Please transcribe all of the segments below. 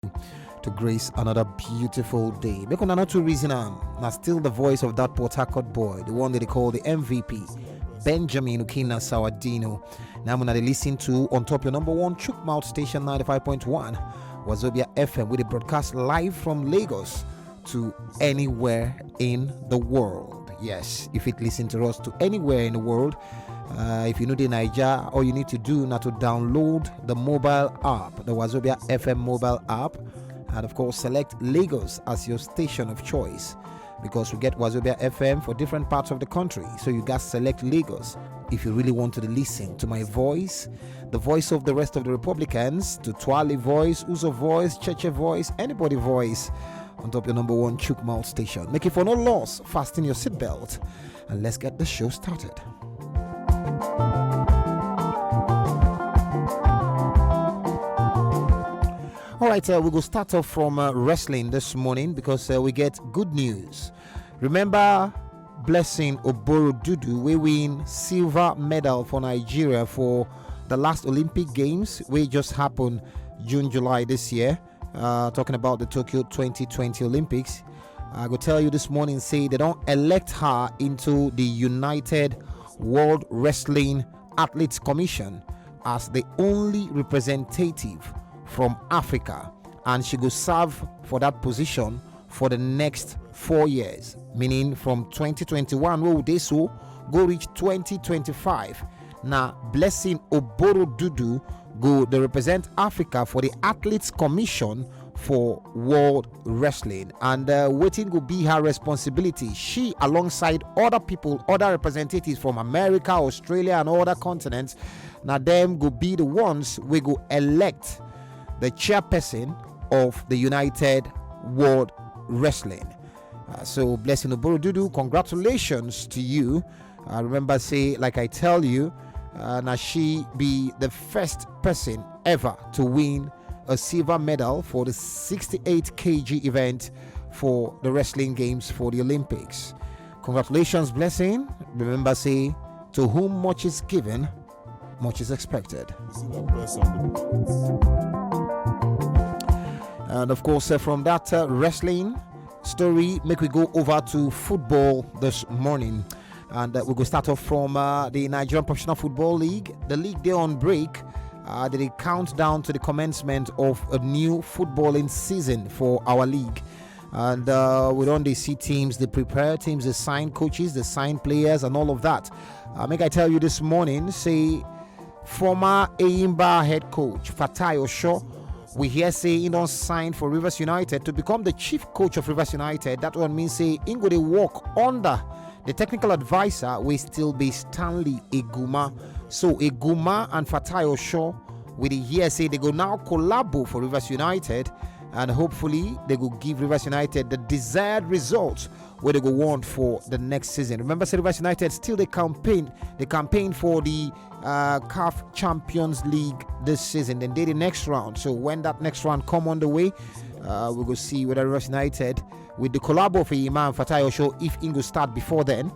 to grace another beautiful day. Make una not too reason now still the voice of that Port Harcourt boy, the one that they call the MVP, Benjamin Ukina Sawadinho. Now I'm gonna listen to on top your number one chook mouth station 95.1 Wazobia FM with a broadcast live from Lagos to anywhere in the world. Yes, if it listen to us to anywhere in the world, if you know the Niger, all you need to do now to download the mobile app, the Wazobia FM mobile app, and of course select Lagos as your station of choice, because we get Wazobia FM for different parts of the country, so you guys select Lagos if you really want to listen to my voice, the voice of the rest of the Republicans, to Twali voice, Uzo voice, Cheche voice, anybody voice on top your number one chook mouth station. Make it for no loss, fasten your seatbelt, and let's get the show started. All right, we will start off from wrestling this morning because we get good news. Remember, Blessing Oborodudu, we win silver medal for Nigeria for the last Olympic Games, which just happened July this year. Talking about the Tokyo 2020 Olympics. I will tell you this morning, say they don't elect her into the United World Wrestling Athletes Commission as the only representative from Africa, and she will serve for that position for the next 4 years, meaning from 2021 where they so go reach 2025. Now Blessing Oborodudu go they represent Africa for the Athletes Commission for World Wrestling, and waiting will be her responsibility. She, alongside other people, other representatives from America, Australia, and other continents, now them will be the ones we go elect the chairperson of the United World Wrestling. So Blessing Oborodudu, congratulations to you. Remember, say, like I tell you, now she be the first person ever to win a silver medal for the 68 kg event for the wrestling games for the Olympics. Congratulations, Blessing. Remember, say, to whom much is given, much is expected. And of course, from that wrestling story, make we go over to football this morning. And we go start off from the Nigerian Professional Football League. The league, they're on break. They count down to the commencement of a new footballing season for our league. And we don't see teams, they prepare teams, they sign coaches, they sign players, and all of that. Make I tell you this morning, say, former Eyimba head coach Fatai Osho, we hear say he don't sign for Rivers United to become the chief coach of Rivers United. That one means say he go to work under the technical advisor will still be Stanley Eguma. So Eguma and Fatai Osho, with the hear say they go now collabo for Rivers United, and hopefully they will give Rivers United the desired results where they go want for the next season. Remember, Rivers United still they campaign for the CAF Champions League this season. Then they the next round. So when that next round come on the way, we will see whether Rivers United with the collabo for Imam Fatai Osho, if Ingo start before then,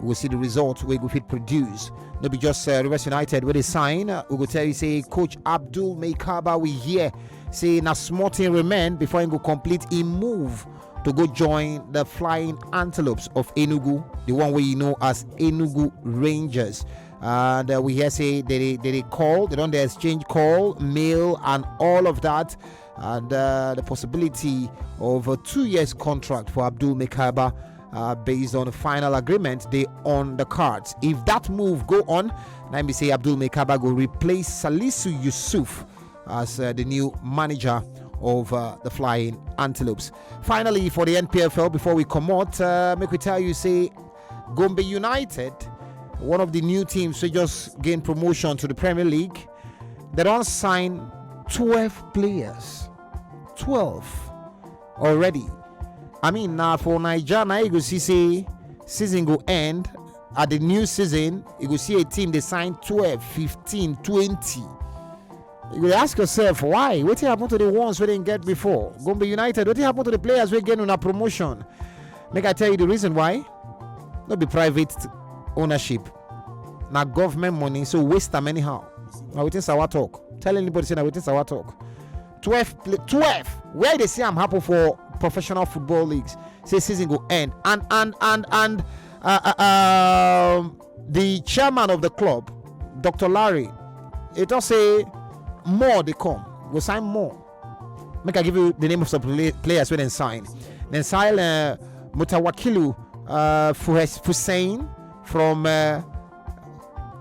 we will see the results we will fit produce. Not be just Rivers United where they sign. We will tell you say Coach Abdul Meikaba we hear say na small thing remain before he go complete a move to go join the Flying Antelopes of Enugu, the one we know as Enugu Rangers. And we hear say they call, they don't exchange call, mail, and all of that. And the possibility of a 2 years contract for Abdul Meikaba based on a final agreement they on the cards. If that move go on, let me say Abdul Meikaba go replace Salisu Yusuf as the new manager of the Flying Antelopes. Finally, for the NPFL, before we come out, make we tell you, say, Gombe United, one of the new teams who just gained promotion to the Premier League, they don't sign 12 players. 12 already. I mean, now for Nigeria, now you go see, say, season go end. At the new season, you go see a team, they sign 12, 15, 20. You will ask yourself why? What happened to the ones we didn't get before? Gombe United, what happened to the players we get on a promotion? Make I tell you the reason why? Not be private ownership. Now government money, so waste them anyhow. Now we think our talk. Tell anybody say now we think our talk. 12. Where they say I'm happy for professional football leagues. Say season go end. And the chairman of the club, Dr. Larry, it does say more they come. Go sign more. Make I give you the name of some players when they sign. Then sign Mutawakilu Hussein from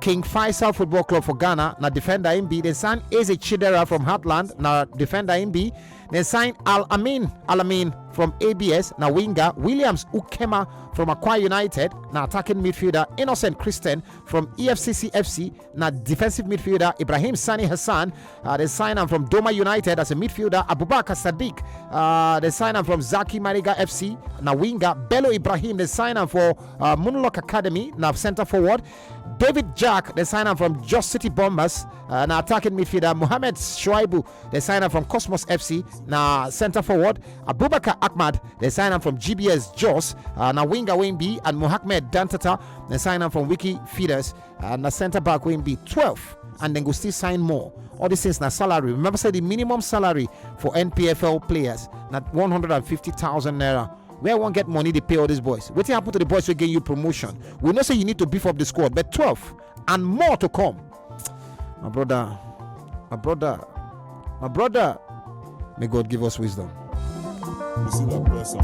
King Faisal Football Club for Ghana. Now defender MB. Then sign Eze Chidera from Heartland. Now defender MB. Then sign Al Amin from ABS. Now winger. Williams Ukema from Aqua United. Now attacking midfielder. Innocent Christian from EFCC FC. Now defensive midfielder. Ibrahim Sani Hassan. They sign him from Doma United as a midfielder. Abubakar Sadiq. They sign him from Zaki Mariga FC. Now winger. Bello Ibrahim. They sign him for Moonlock Academy. Now center forward. David Jack, they sign him from Just City Bombers. Now attacking midfielder. Mohamed Shuaibu, they sign him from Cosmos FC. Now center forward. Abubakar Ahmad, they sign him from GBS Jos. Now winger Wayne B. And Mohamed Dantata, they sign him from Wiki Feeders. Now center back Wayne B. 12. And then go still sign more. All these things now salary. Remember, say the minimum salary for NPFL players, not 150,000 naira. Where won't get money to pay all these boys? What happen to the boys who gain you promotion? We not say you need to beef up the squad, but 12 and more to come. My brother. May God give us wisdom. You see that person.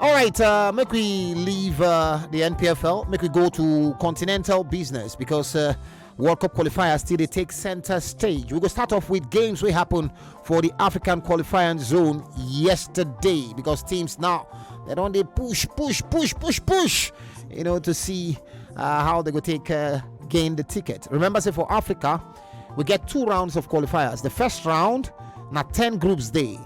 All right, make we leave the NPFL. Make we go to continental business because World Cup qualifiers still they take center stage. We go start off with games we happen for the African qualifying zone yesterday because teams now they don't push, to see how they go take gain the ticket. Remember, say for Africa, we get 2 rounds of qualifiers. The first round, now 10 groups day.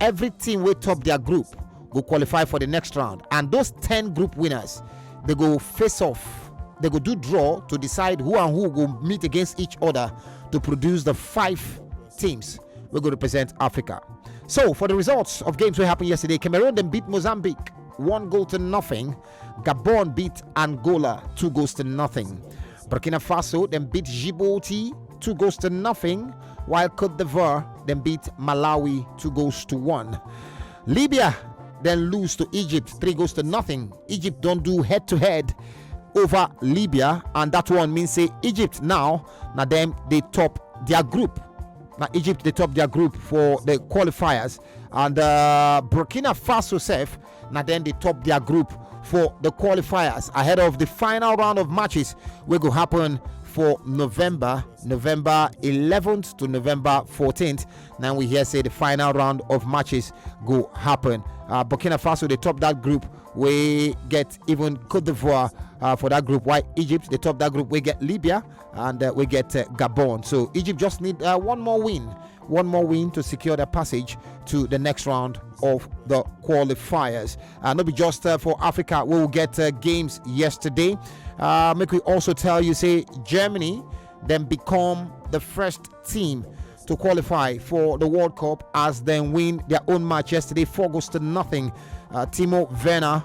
Every team will top their group go qualify for the next round, and those 10 group winners they go face off. They go do draw to decide who and who will meet against each other to produce the 5 teams will go represent Africa. So for the results of games that happened yesterday, Cameroon then beat Mozambique 1-0. Gabon beat Angola 2-0. Burkina Faso then beat Djibouti 2-0, while Cote d'Ivoire then beat Malawi 2-1. Libya then lose to Egypt 3-0. Egypt don't do head-to-head over Libya, and that one means say Egypt now them they top their group. Now Egypt they top their group for the qualifiers, and Burkina Faso self now then they top their group for the qualifiers ahead of the final round of matches will go happen for November 11th to November 14th. Now we hear say the final round of matches go happen. Burkina Faso they top that group. We get even Cote d'Ivoire for that group, while Egypt they top that group. We get Libya and we get Gabon. So Egypt just need one more win to secure the passage to the next round of the qualifiers. Not be just for Africa. We will get games yesterday. Make we also tell you, say Germany then become the first team to qualify for the World Cup as they win their own match yesterday 4-0. Timo Werner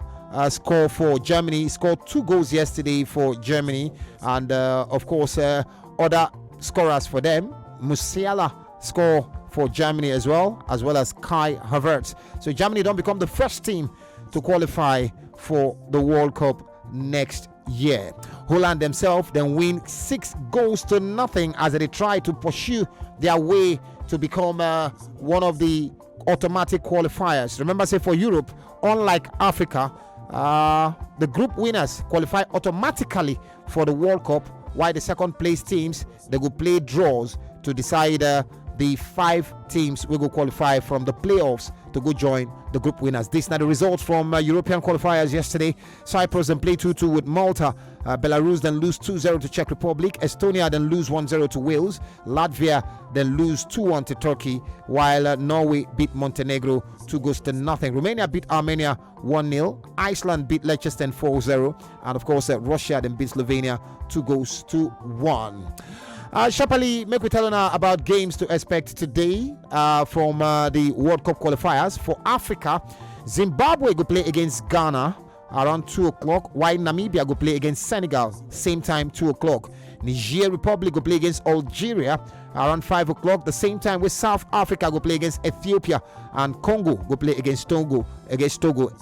scored for Germany. He scored 2 goals yesterday for Germany, and of course other scorers for them. Musiala scored for Germany as well as Kai Havertz. So Germany don't become the first team to qualify for the World Cup next year. Holland themselves then win 6-0 as they try to pursue their way to become one of the automatic qualifiers. Remember, say for Europe, unlike Africa, the group winners qualify automatically for the World Cup, while the second place teams they will play draws to decide the 5 teams will go qualify from the playoffs to go join the group winners. These are the results from European qualifiers yesterday. Cyprus then play 2-2 with Malta. Belarus then lose 2-0 to Czech Republic. Estonia then lose 1-0 to Wales. Latvia then lose 2-1 to Turkey, while Norway beat Montenegro 2-0. Romania beat Armenia 1-0. Iceland beat Liechtenstein 4-0, and of course Russia then beat Slovenia 2-1. Shapali, make we tell you now about games to expect today from the World Cup qualifiers. For Africa, Zimbabwe will play against Ghana around 2 o'clock, while Namibia will play against Senegal same time 2 o'clock. Niger Republic will play against Algeria around 5 o'clock. The same time with South Africa go play against Ethiopia, and Congo go play against Togo.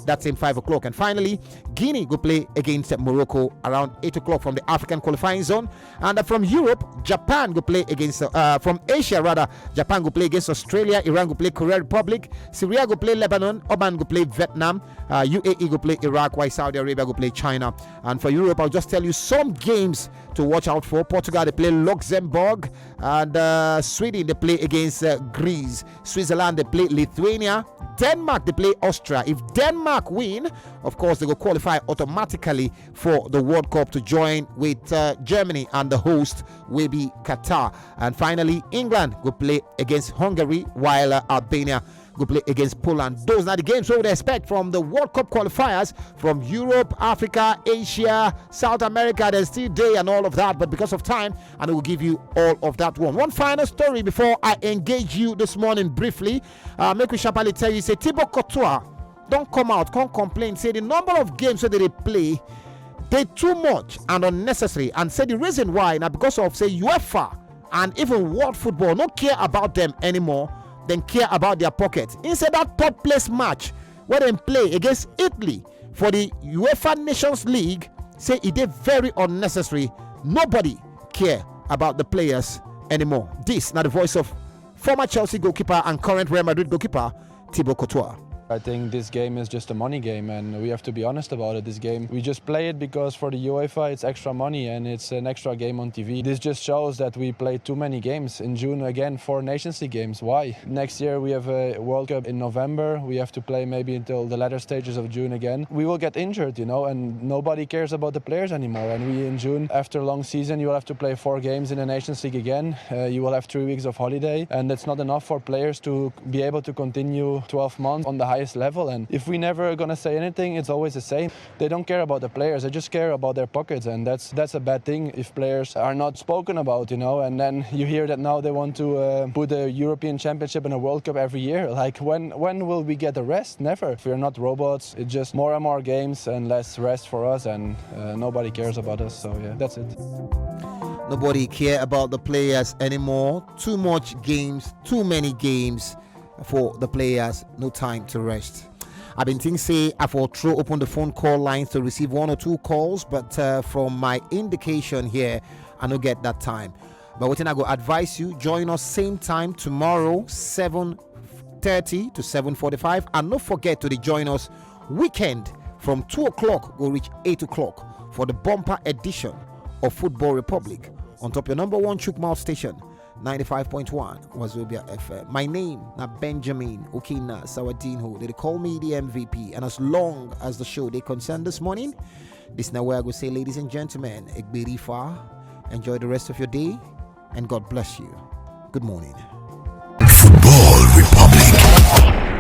That same 5 o'clock. And finally, Guinea go play against Morocco around 8 o'clock from the African qualifying zone. And from Europe, Japan go play against from Asia rather. Japan go play against Australia. Iran go play Korea Republic. Syria go play Lebanon. Oman go play Vietnam. UAE go play Iraq. While Saudi Arabia go play China. And for Europe, I'll just tell you some games to watch out for. Portugal, they play Luxembourg, and Sweden, they play against Greece. Switzerland, they play Lithuania. Denmark, they play Austria. If Denmark win, of course, they will qualify automatically for the World Cup to join with Germany, and the host will be Qatar. And finally, England will play against Hungary, while Albania go play against Poland. Those are the games we would expect from the World Cup qualifiers from Europe, Africa, Asia, South America. There's still day and all of that, but because of time, and I will give you all of that one final story before I engage you this morning briefly. Make me sharply tell you, say Thibaut Courtois don't come out, can't complain, say the number of games that they play, they too much and unnecessary, and say the reason why now because of say UEFA and even world football don't care about them anymore than care about their pockets. Instead, that third place match where they play against Italy for the UEFA Nations League, say it is very unnecessary. Nobody care about the players anymore. This now the voice of former Chelsea goalkeeper and current Real Madrid goalkeeper Thibaut Courtois. I think this game is just a money game, and we have to be honest about it. This game, we just play it because for the UEFA it's extra money and it's an extra game on TV. This just shows that we play too many games. In June again 4 Nations League games. Why? Next year we have a World Cup in November. We have to play maybe until the latter stages of June again. We will get injured, and nobody cares about the players anymore. And we in June, after a long season, you will have to play 4 games in the Nations League again. You will have 3 weeks of holiday, and that's not enough for players to be able to continue 12 months on the highest level. And if we never gonna say anything, it's always the same. They don't care about the players, they just care about their pockets, and that's a bad thing if players are not spoken about, and then you hear that now they want to put a European Championship and a World Cup every year. Like when will we get a rest? Never. If we're not robots, it's just more and more games and less rest for us, and nobody cares about us. So yeah, that's it. Nobody care about the players anymore. Too much games, too many games for the players, no time to rest. I've been thinking, say, I will throw open the phone call lines to receive 1 or 2 calls, but from my indication here, I don't get that time. But what I go advise you, join us same time tomorrow, 7:30 to 7:45, and don't forget to join us weekend from 2 o'clock, go reach 8 o'clock for the bumper edition of Football Republic on top your number 1 Chukmouth station, 95.1 Wazobia FM. My name na Benjamin Okina Sawadinho. They call me the MVP, and as long as the show they concern this morning, this now where I go say, ladies and gentlemen, Ekberifa, enjoy the rest of your day, and God bless you. Good morning.